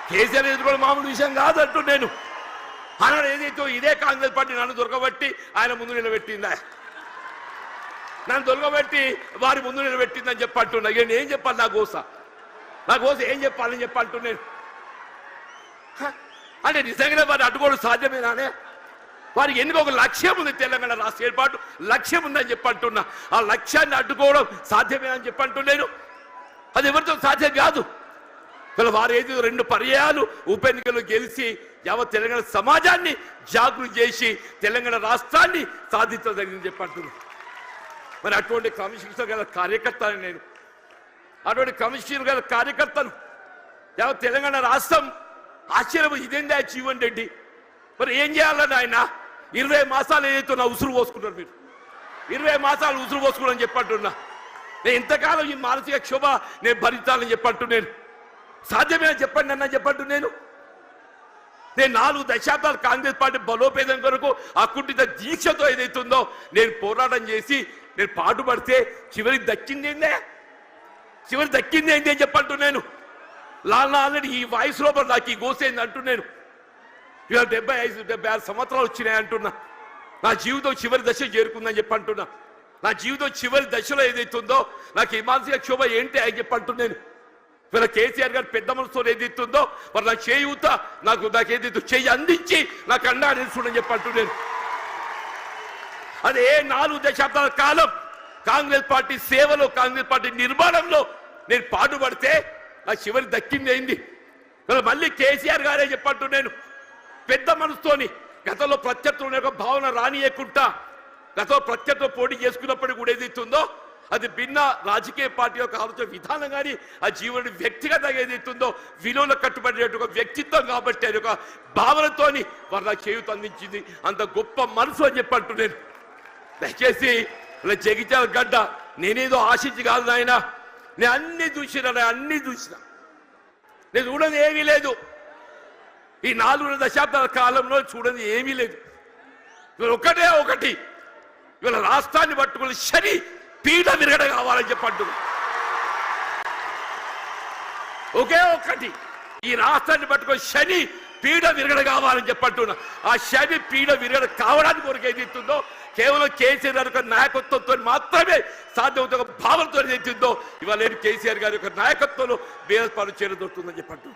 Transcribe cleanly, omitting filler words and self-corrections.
కేసీఆర్ ఎదుర్కోవడం మామూలు విషయం కాదంటూ నేను అన్నాడు. ఏదైతే ఇదే కాంగ్రెస్ పార్టీ నన్ను దొరకబట్టి ఆయన ముందు నిలబెట్టిందా, నన్ను దొరకబెట్టి వారి ముందు నిలబెట్టిందని చెప్పంటున్నా. నేను ఏం చెప్పాలి? నా కోస ఏం చెప్పాలని చెప్పంటూ నేను అంటే నిజంగానే వారు అడ్డుకోవడం సాధ్యమేనానే? వారికి ఎందుకు ఒక లక్ష్యం ఉంది, తెలంగాణ రాష్ట్ర ఏర్పాటు లక్ష్యం ఉందని చెప్పంటున్నా. ఆ లక్ష్యాన్ని అడ్డుకోవడం సాధ్యమేనని చెప్పంటున్నాను. అది ఎవరితో సాధ్యం కాదు. వారు ఏది 2 పర్యాయాలు ఉప ఎన్నికలు గెలిచి యావత్ తెలంగాణ సమాజాన్ని జాగృతి చేసి తెలంగాణ రాష్ట్రాన్ని సాధించడం జరిగిందని చెప్పంటున్నాను. మరి అటువంటి క్రమశిక్షణ గల కార్యకర్తను నేను, అటువంటి క్రమశిక్షణ గల కార్యకర్తను యావత్ తెలంగాణ రాష్ట్రం ఆశ్చర్యం. ఇదేందా జీవన్ రెడ్డి, మరి ఏం చేయాలని ఆయన 20 మాసాలు ఏదైతే నా ఉసురు పోసుకున్నారు మీరు, 20 మాసాలు ఉసురు పోసుకున్నారని చెప్పంటున్నా. నేను ఇంతకాలం ఈ మానసిక క్షోభ నేను భరించాలని చెప్పంటూ నేను సాధ్యమే చెప్పండి అన్న చెప్పంటూ నేను 4 దశాబ్దాలు కాంగ్రెస్ పార్టీ బలోపేతం కొరకు అకుంఠిత దీక్షతో ఏదైతుందో నేను పోరాటం చేసి నేను పాటుపడితే చివరికి దక్కింది ఏంటి అని చెప్పంటూ నేను ఆల్రెడీ ఈ వాయిస్ లోపల నాకు ఈ గోసేంది అంటూ నేను ఇవాళ 75-76 సంవత్సరాలు వచ్చినాయి అంటున్నా. నా జీవితం చివరి దశ చేరుకుందని చెప్పి అంటున్నా. నా జీవితం చివరి దశలో ఏదైతుందో నాకు ఈ మానసిక క్షోభ ఏంటి అని చెప్పి అంటున్నాను. ఇవాళ కేసీఆర్ గారు పెద్ద మనసుతో ఏదైతుందో మరి నా చేయూత నాకు ఏదైతే చేయి అందించి నాకు అండా నిలుచుండని చెప్పి అంటున్నాను. అదే 4 దశాబ్దాల కాలం కాంగ్రెస్ పార్టీ సేవలో, కాంగ్రెస్ పార్టీ నిర్మాణంలో నేను పాటుపడితే నా చివరి దక్కింది అయింది. మళ్ళీ కేసీఆర్ గారే చెప్పంటూ నేను పెద్ద మనసుతోని గతంలో ప్రత్యర్థులు ఒక భావన రానియకుండా గతంలో ప్రత్యర్థులు పోటీ చేసుకున్నప్పటికీ కూడా ఏదైతుందో అది భిన్న రాజకీయ పార్టీ యొక్క ఆలోచన విధానం కానీ ఆ జీవనుడి వ్యక్తిగతంగా ఏదైతుందో విలువలు కట్టుబడే ఒక వ్యక్తిత్వం కాబట్టి అది ఒక భావనతోని వారు నాకు చేయూత అందించింది. అంత గొప్ప మనసు అని చెప్పంటూ నేను దయచేసి ఇలా జగిత్యాల గడ్డ నేనేదో ఆశించి కాదు నాయన, నేను అన్ని చూసినా నేను చూడని ఏమీ లేదు. ఈ 4 దశాబ్దాల కాలంలో చూడని ఏమీ లేదు. ఇవాళ ఒకటి ఇవాళ రాష్ట్రాన్ని పట్టుకుని శని పీడ విరగడ కావాలని చెప్పంటు ఒకే ఒకటి ఈ రాష్ట్రాన్ని పట్టుకొని శని పీడ విరగడ కావాలని చెప్పంటున్నా. ఆ శని పీడ విరగడ కావడానికి కొరకు ఏదైతుందో కేవలం కేసీఆర్ గారి యొక్క నాయకత్వంతో మాత్రమే సాధ్యమవుతున్న భావనతో ఏదైతుందో ఇవాళ కేసీఆర్ గారి యొక్క నాయకత్వంలో బీఆర్ఎస్ పార్టీ చేరదొరుకుతుందని చెప్పంటు